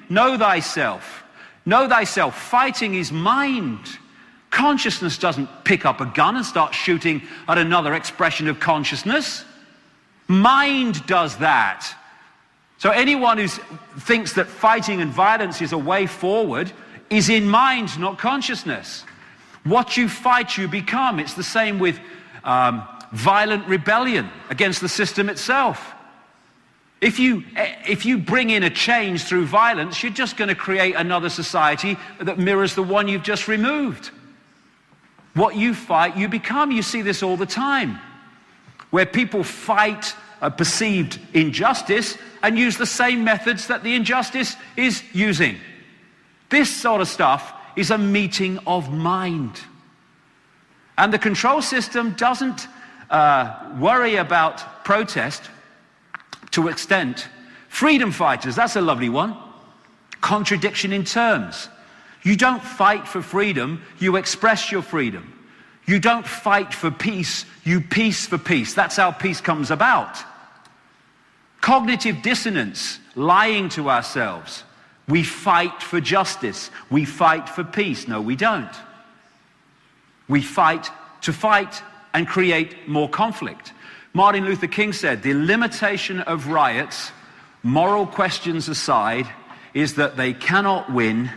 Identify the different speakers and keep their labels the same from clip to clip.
Speaker 1: know thyself. Know thyself. Fighting is mind. Consciousness doesn't pick up a gun and start shooting at another expression of consciousness. Mind does that. So anyone who thinks that fighting and violence is a way forward is in mind, not consciousness. What you fight, you become. It's the same with violent rebellion against the system itself. If you bring in a change through violence, you're just going to create another society that mirrors the one you've just removed. What you fight, you become. You see this all the time, where people fight a perceived injustice and use the same methods that the injustice is using. This sort of stuff is a meeting of mind. And the control system doesn't worry about protest to an extent. Freedom fighters, that's a lovely one. Contradiction in terms. You don't fight for freedom, you express your freedom. You don't fight for peace, you peace for peace. That's how peace comes about. Cognitive dissonance, lying to ourselves. We fight for justice, we fight for peace. No, we don't. We fight to fight and create more conflict. Martin Luther King said, the limitation of riots, moral questions aside, is that they cannot win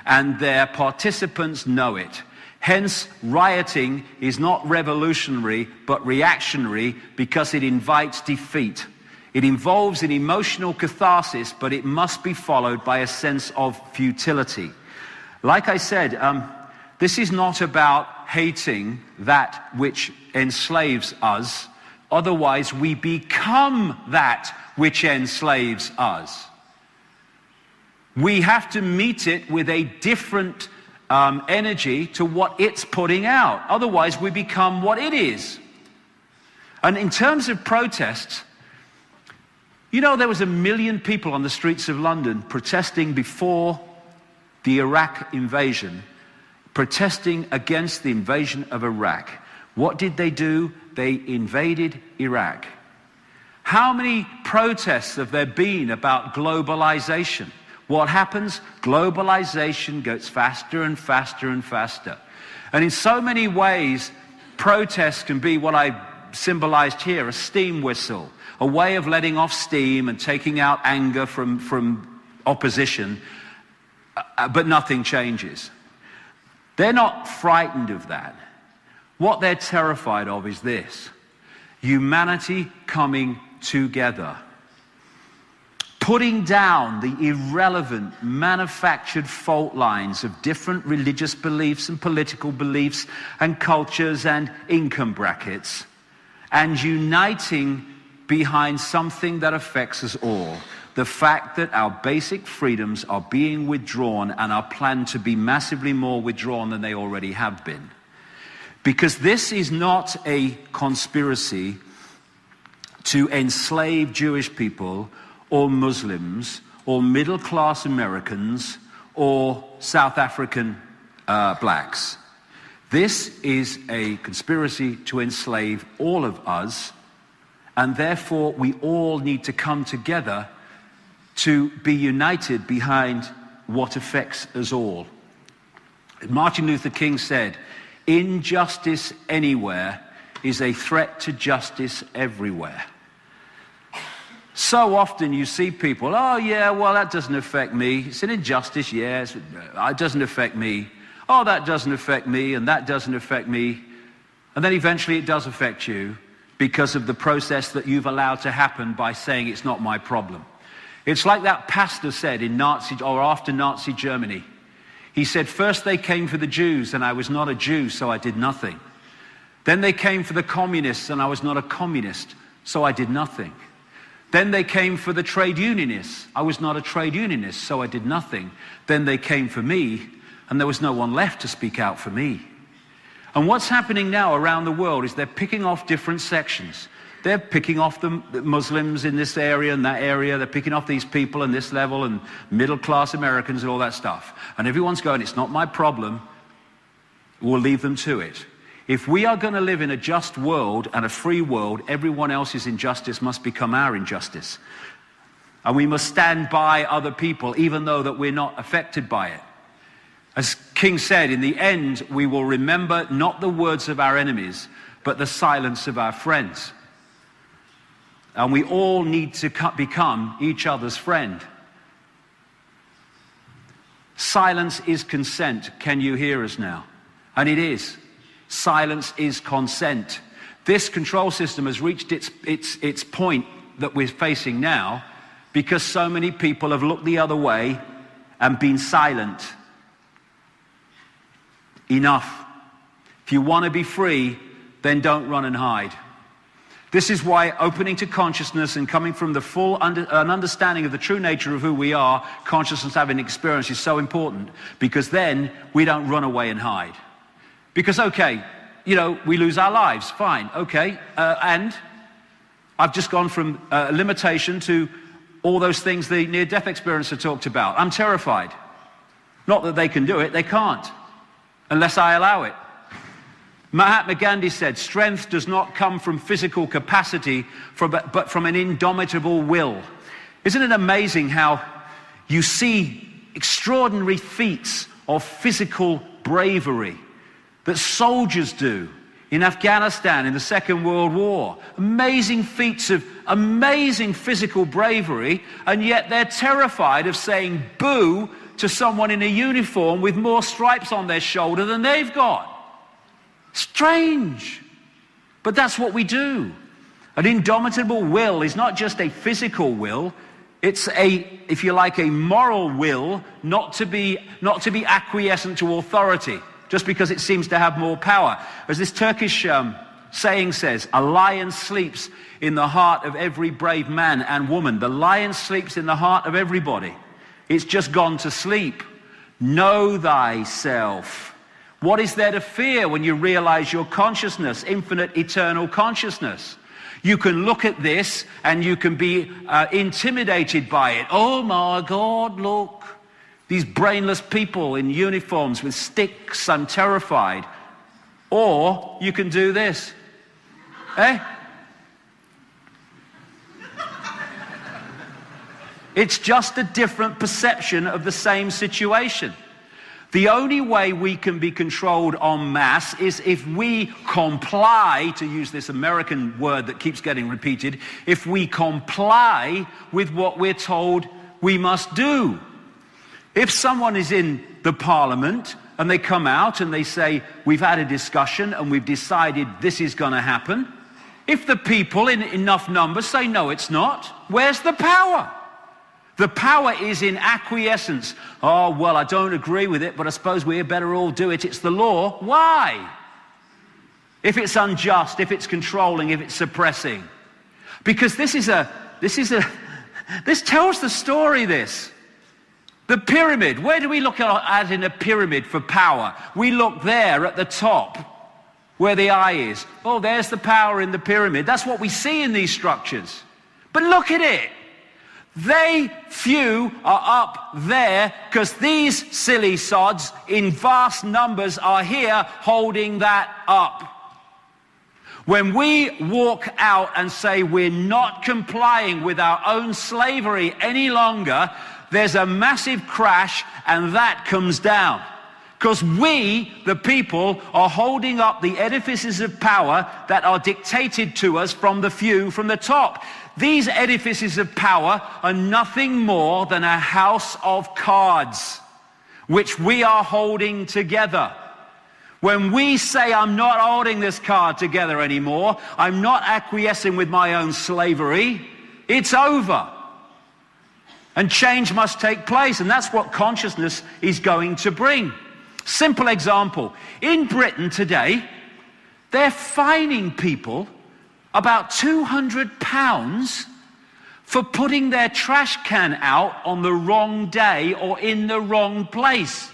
Speaker 1: and their participants know it. Hence, rioting is not revolutionary but reactionary because it invites defeat. It involves an emotional catharsis, but it must be followed by a sense of futility. Like I said, this is not about hating that which enslaves us. Otherwise, we become that which enslaves us. We have to meet it with a different energy to what it's putting out. Otherwise, we become what it is. And in terms of protests, you know, there was 1 million people on the streets of London protesting before the Iraq invasion, protesting against the invasion of Iraq. What did they do? They invaded Iraq. How many protests have there been about globalization? What happens? Globalization goes faster and faster and faster. And in so many ways, protests can be what I symbolized here, a steam whistle, a way of letting off steam and taking out anger from opposition, but nothing changes. They're not frightened of that. What they're terrified of is this: humanity coming together, putting down the irrelevant, manufactured fault lines of different religious beliefs and political beliefs and cultures and income brackets, and uniting behind something that affects us all. The fact that our basic freedoms are being withdrawn and are planned to be massively more withdrawn than they already have been. Because this is not a conspiracy to enslave Jewish people or Muslims or middle-class Americans or South African blacks. This is a conspiracy to enslave all of us, and therefore we all need to come together to be united behind what affects us all. Martin Luther King said, "Injustice anywhere is a threat to justice everywhere." So often you see people, oh yeah, well that doesn't affect me. It's an injustice, yes, it doesn't affect me. Oh, that doesn't affect me, and that doesn't affect me. And then eventually it does affect you because of the process that you've allowed to happen by saying it's not my problem. It's like that pastor said in Nazi, or after Nazi Germany. He said, first they came for the Jews and I was not a Jew, so I did nothing. Then they came for the communists and I was not a communist, so I did nothing. Then they came for the trade unionists. I was not a trade unionist, so I did nothing. Then they came for me, and there was no one left to speak out for me. And what's happening now around the world is they're picking off different sections. They're picking off the Muslims in this area and that area. They're picking off these people in this level and middle-class Americans and all that stuff. And everyone's going, it's not my problem. We'll leave them to it. If we are going to live in a just world and a free world, everyone else's injustice must become our injustice. And we must stand by other people, even though that we're not affected by it. As King said, in the end, we will remember not the words of our enemies, but the silence of our friends. And we all need to become each other's friend. Silence is consent. Can you hear us now? And it is. Silence is consent. This control system has reached its point that we're facing now because so many people have looked the other way and been silent. Enough. If you want to be free, then don't run and hide. This is why opening to consciousness and coming from the full an understanding of the true nature of who we are, consciousness having experience, is so important, because then we don't run away and hide. Because, okay, we lose our lives, fine, okay, and I've just gone from limitation to all those things the near-death experiencer talked about. I'm terrified. Not that they can do it, they can't, unless I allow it. Mahatma Gandhi said, strength does not come from physical capacity, but from an indomitable will. Isn't it amazing how you see extraordinary feats of physical bravery that soldiers do in Afghanistan in the Second World War? Amazing feats of amazing physical bravery, and yet they're terrified of saying boo to someone in a uniform with more stripes on their shoulder than they've got. Strange. But that's what we do. An indomitable will is not just a physical will, it's if you like, a moral will not to be acquiescent to authority just because it seems to have more power. As this Turkish saying says, a lion sleeps in the heart of every brave man and woman. The lion sleeps in the heart of everybody. It's just gone to sleep. Know thyself. What is there to fear when you realize your consciousness, infinite, eternal consciousness? You can look at this and you can be intimidated by it. Oh my God, look. These brainless people in uniforms with sticks, I'm terrified. Or you can do this. It's just a different perception of the same situation. The only way we can be controlled en masse is if we comply, to use this American word that keeps getting repeated, if we comply with what we're told we must do. If someone is in the parliament and they come out and they say, we've had a discussion and we've decided this is going to happen, if the people in enough numbers say, no, it's not, where's the power? The power is in acquiescence. Oh, well, I don't agree with it, but I suppose we had better all do it. It's the law. Why? If it's unjust, if it's controlling, if it's suppressing. Because this tells the story, this. The pyramid. Where do we look at in a pyramid for power? We look there at the top, where the eye is. Oh, there's the power in the pyramid. That's what we see in these structures. But look at it. They few are up there because these silly sods in vast numbers are here holding that up. When we walk out and say we're not complying with our own slavery any longer, there's a massive crash and that comes down. Because we, the people, are holding up the edifices of power that are dictated to us from the few from the top. These edifices of power are nothing more than a house of cards, which we are holding together. When we say, I'm not holding this card together anymore, I'm not acquiescing with my own slavery, it's over. And change must take place, and that's what consciousness is going to bring. Simple example. In Britain today, they're fining people about £200 for putting their trash can out on the wrong day or in the wrong place.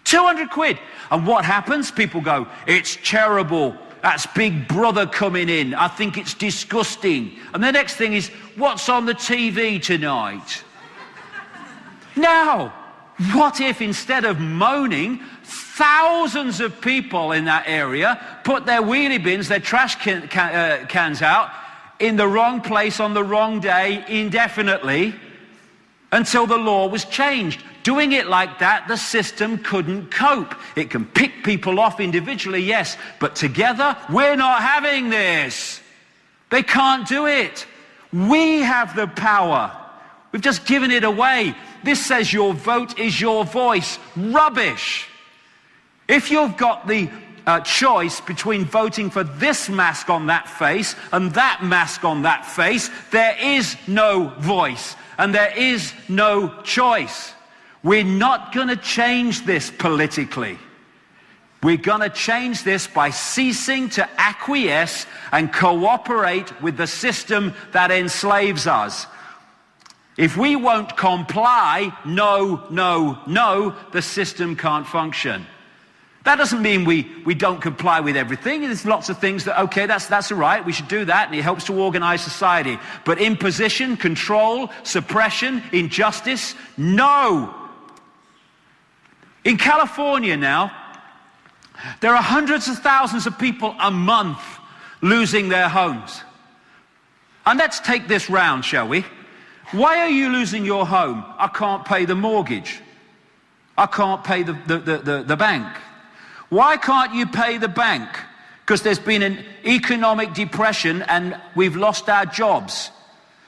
Speaker 1: 200 quid. And what happens? People go, it's terrible. That's Big Brother coming in. I think it's disgusting. And the next thing is, what's on the TV tonight? Now, what if instead of moaning, thousands of people in that area put their wheelie bins, their trash cans out in the wrong place on the wrong day indefinitely until the law was changed. Doing it like that, the system couldn't cope. It can pick people off individually, yes, but together, we're not having this. They can't do it. We have the power. We've just given it away. This says your vote is your voice. Rubbish. If you've got the choice between voting for this mask on that face and that mask on that face, there is no voice and there is no choice. We're not going to change this politically. We're going to change this by ceasing to acquiesce and cooperate with the system that enslaves us. If we won't comply, no, the system can't function. That doesn't mean we don't comply with everything. There's lots of things that, okay, that's all right, we should do that, and it helps to organize society. But imposition, control, suppression, injustice, no. In California now, there are hundreds of thousands of people a month losing their homes. And let's take this round, shall we? Why are you losing your home? I can't pay the mortgage. I can't pay the bank. Why can't you pay the bank? Because there's been an economic depression and we've lost our jobs.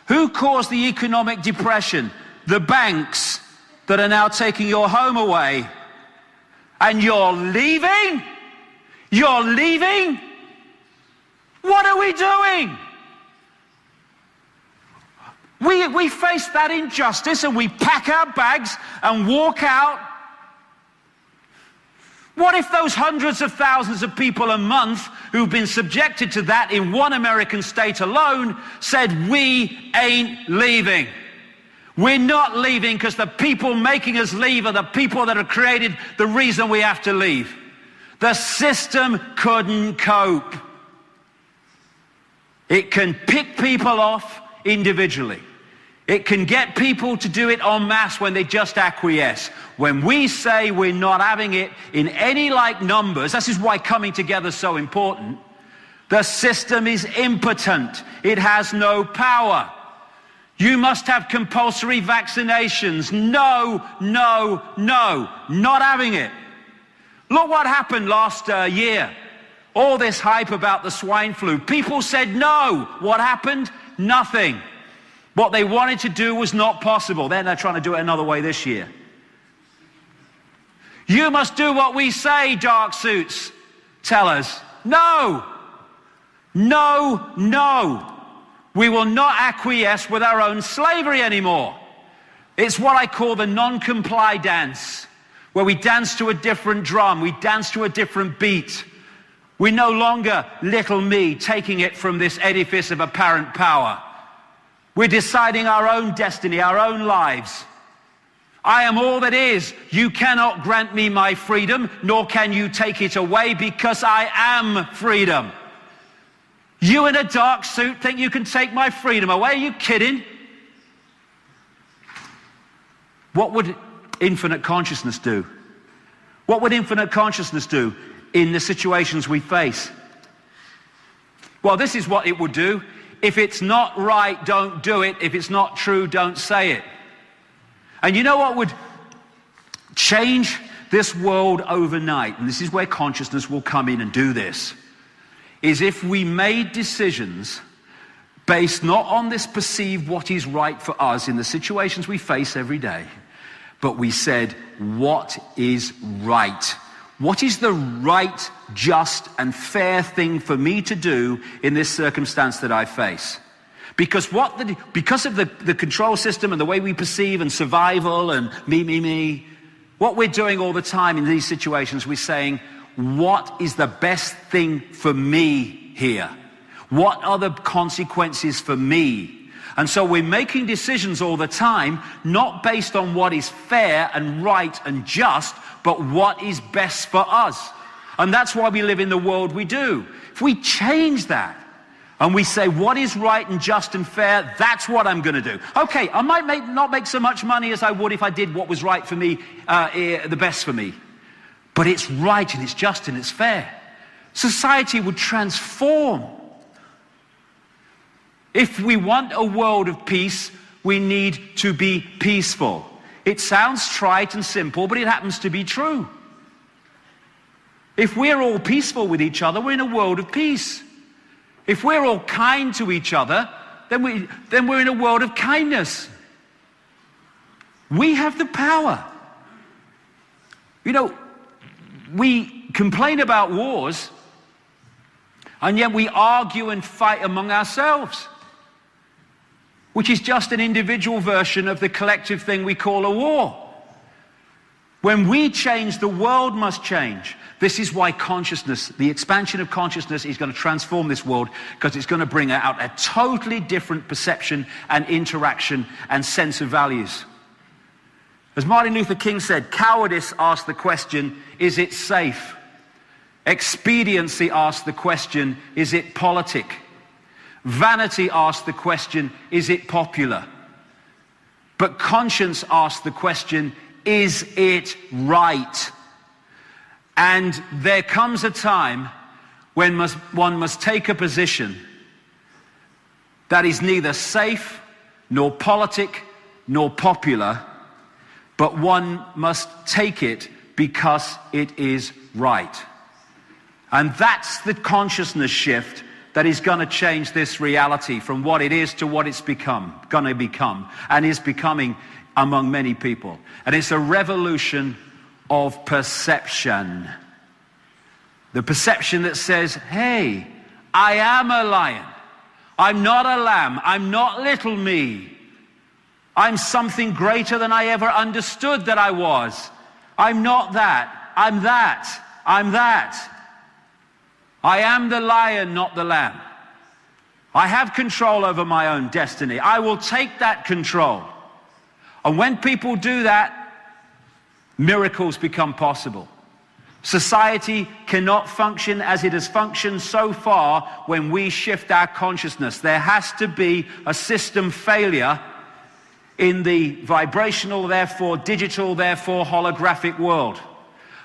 Speaker 1: Who caused the economic depression? The banks that are now taking your home away. And you're leaving? You're leaving? What are we doing? We face that injustice and we pack our bags and walk out. What if those hundreds of thousands of people a month who've been subjected to that in one American state alone said, we ain't leaving? We're not leaving because the people making us leave are the people that have created the reason we have to leave. The system couldn't cope. It can pick people off individually. It can get people to do it en masse when they just acquiesce. When we say we're not having it in any like numbers, this is why coming together is so important, the system is impotent. It has no power. You must have compulsory vaccinations. No, not having it. Look what happened last year. All this hype about the swine flu. People said no. What happened? Nothing. What they wanted to do was not possible. Then they're trying to do it another way this year. You must do what we say, dark suits tell us. No. We will not acquiesce with our own slavery anymore. It's what I call the non-comply dance, where we dance to a different drum, we dance to a different beat. We're no longer little me taking it from this edifice of apparent power. We're deciding our own destiny, our own lives. I am all that is. You cannot grant me my freedom, nor can you take it away, because I am freedom. You in a dark suit think you can take my freedom away? Are you kidding? What would infinite consciousness do? What would infinite consciousness do in the situations we face? Well, this is what it would do. If it's not right, don't do it. If it's not true, don't say it. And you know what would change this world overnight? And this is where consciousness will come in and do this. Is if we made decisions based not on this perceived what is right for us in the situations we face every day, but we said, what is right? What is the right, just, and fair thing for me to do in this circumstance that I face? Because of the control system and the way we perceive and survival and me, what we're doing all the time in these situations, we're saying, what is the best thing for me here? What are the consequences for me? And so we're making decisions all the time, not based on what is fair and right and just, but what is best for us. And that's why we live in the world we do. If we change that, and we say, what is right and just and fair, that's what I'm going to do. Okay, I might not make so much money as I would if I did what was right for me, the best for me. But it's right and it's just and it's fair. Society would transform. If we want a world of peace, we need to be peaceful. It sounds trite and simple, but it happens to be true. If we're all peaceful with each other, we're in a world of peace. If we're all kind to each other, then we're in a world of kindness. We have the power. You know, we complain about wars, and yet we argue and fight among ourselves, which is just an individual version of the collective thing we call a war. When we change, the world must change. This is why consciousness, the expansion of consciousness, is going to transform this world, because it's going to bring out a totally different perception and interaction and sense of values. As Martin Luther King said, cowardice asks the question, is it safe? Expediency asks the question, is it politic? Vanity asks the question, is it popular? But conscience asks the question, is it right? And there comes a time when one must take a position that is neither safe, nor politic, nor popular, but one must take it because it is right. And that's the consciousness shift that is going to change this reality from what it is to what it's going to become, and is becoming among many people. And it's a revolution of perception. The perception that says, hey, I am a lion. I'm not a lamb. I'm not little me. I'm something greater than I ever understood that I was. I'm not that. I'm that. I'm that. I am the lion, not the lamb. I have control over my own destiny. I will take that control. And when people do that, miracles become possible. Society cannot function as it has functioned so far when we shift our consciousness. There has to be a system failure in the vibrational, therefore digital, therefore holographic world.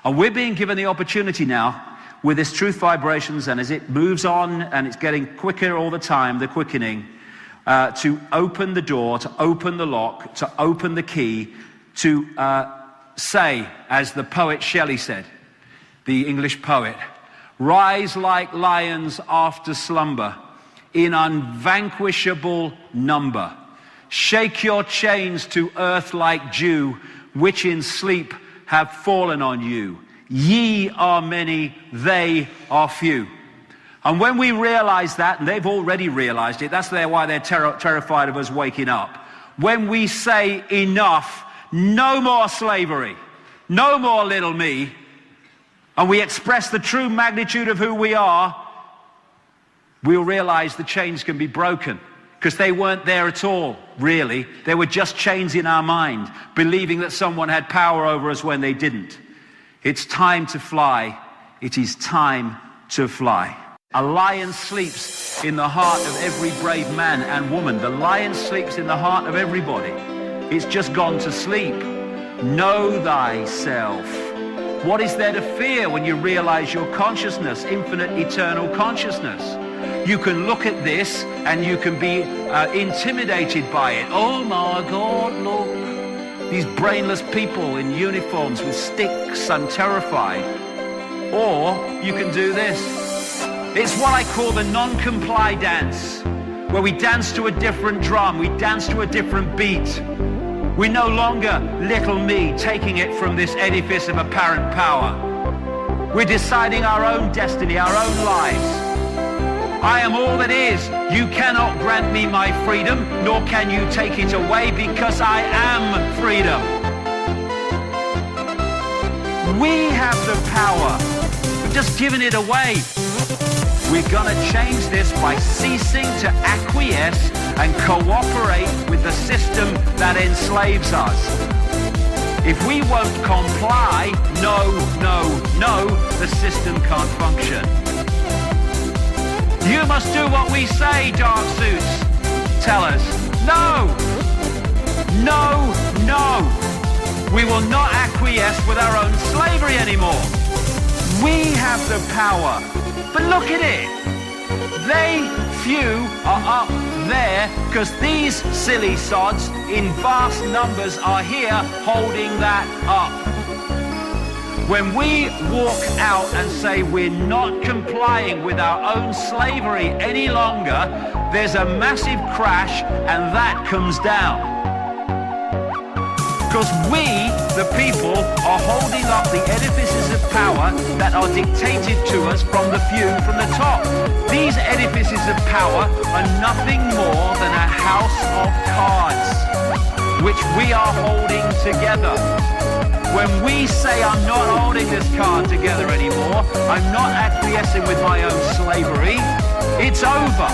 Speaker 1: And we're being given the opportunity now with this truth vibrations, and as it moves on and it's getting quicker all the time, the quickening, to open the door, to open the lock, to open the key, to say, as the poet Shelley said, the English poet, rise like lions after slumber, in unvanquishable number. Shake your chains to earth like dew, which in sleep have fallen on you. Ye are many, they are few. And when we realize that, and they've already realized it, that's why they're terrified of us waking up. When we say enough, no more slavery, no more little me, and we express the true magnitude of who we are, we'll realize the chains can be broken. Because they weren't there at all, really. They were just chains in our mind, believing that someone had power over us when they didn't. It's time to fly. It is time to fly. A lion sleeps in the heart of every brave man and woman. The lion sleeps in the heart of everybody. It's just gone to sleep. Know thyself. What is there to fear when you realize your consciousness, infinite, eternal consciousness? You can look at this and you can be intimidated by it. Oh my God, look. These brainless people in uniforms with sticks, I'm terrified. Or you can do this. It's what I call the non-comply dance, where we dance to a different drum, we dance to a different beat. We're no longer little me taking it from this edifice of apparent power. We're deciding our own destiny, our own lives. I am all that is. You cannot grant me my freedom, nor can you take it away, because I am freedom. We have the power. We've just given it away. We're going to change this by ceasing to acquiesce and cooperate with the system that enslaves us. If we won't comply, no, the system can't function. You must do what we say, dark suits tell us. No. We will not acquiesce with our own slavery anymore. We have the power. But look at it. They, few, are up there because these silly sods in vast numbers are here holding that up. When we walk out and say we're not complying with our own slavery any longer, there's a massive crash and that comes down. Because we, the people, are holding up the edifices of power that are dictated to us from the few from the top. These edifices of power are nothing more than a house of cards, which we are holding together. When we say I'm not holding this card together anymore, I'm not acquiescing with my own slavery, it's over.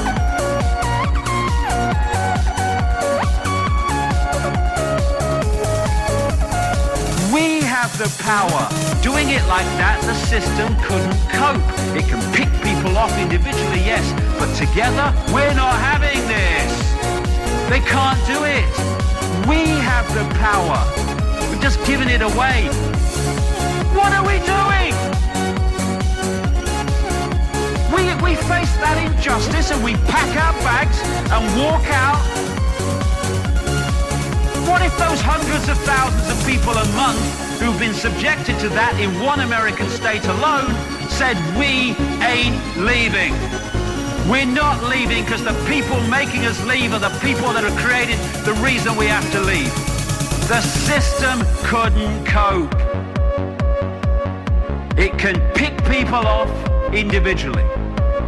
Speaker 1: We have the power. Doing it like that, the system couldn't cope. It can pick people off individually, yes, but together, we're not having this. They can't do it. We have the power. We're just giving it away. What are we doing? We face that injustice and we pack our bags and walk out. What if those hundreds of thousands of people a month who've been subjected to that in one American state alone said, we ain't leaving? We're not leaving because the people making us leave are the people that have created the reason we have to leave. The system couldn't cope. It can pick people off individually.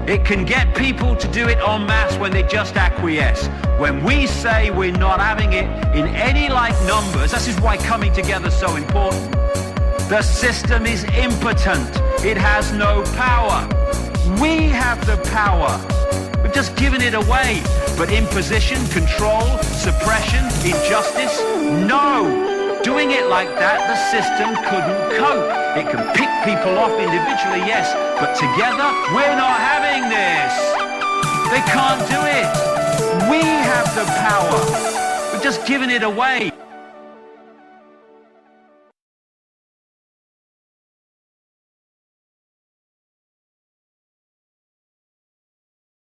Speaker 1: It can get people to do it en masse when they just acquiesce. When we say we're not having it in any like numbers, this is why coming together is so important. The system is impotent. It has no power. We have the power. We've just given it away. But imposition, control, suppression, injustice, no. Doing it like that, the system couldn't cope. It can pick people off individually, yes, but together, we're not having this. They can't do it. We have the power. We've just given it away.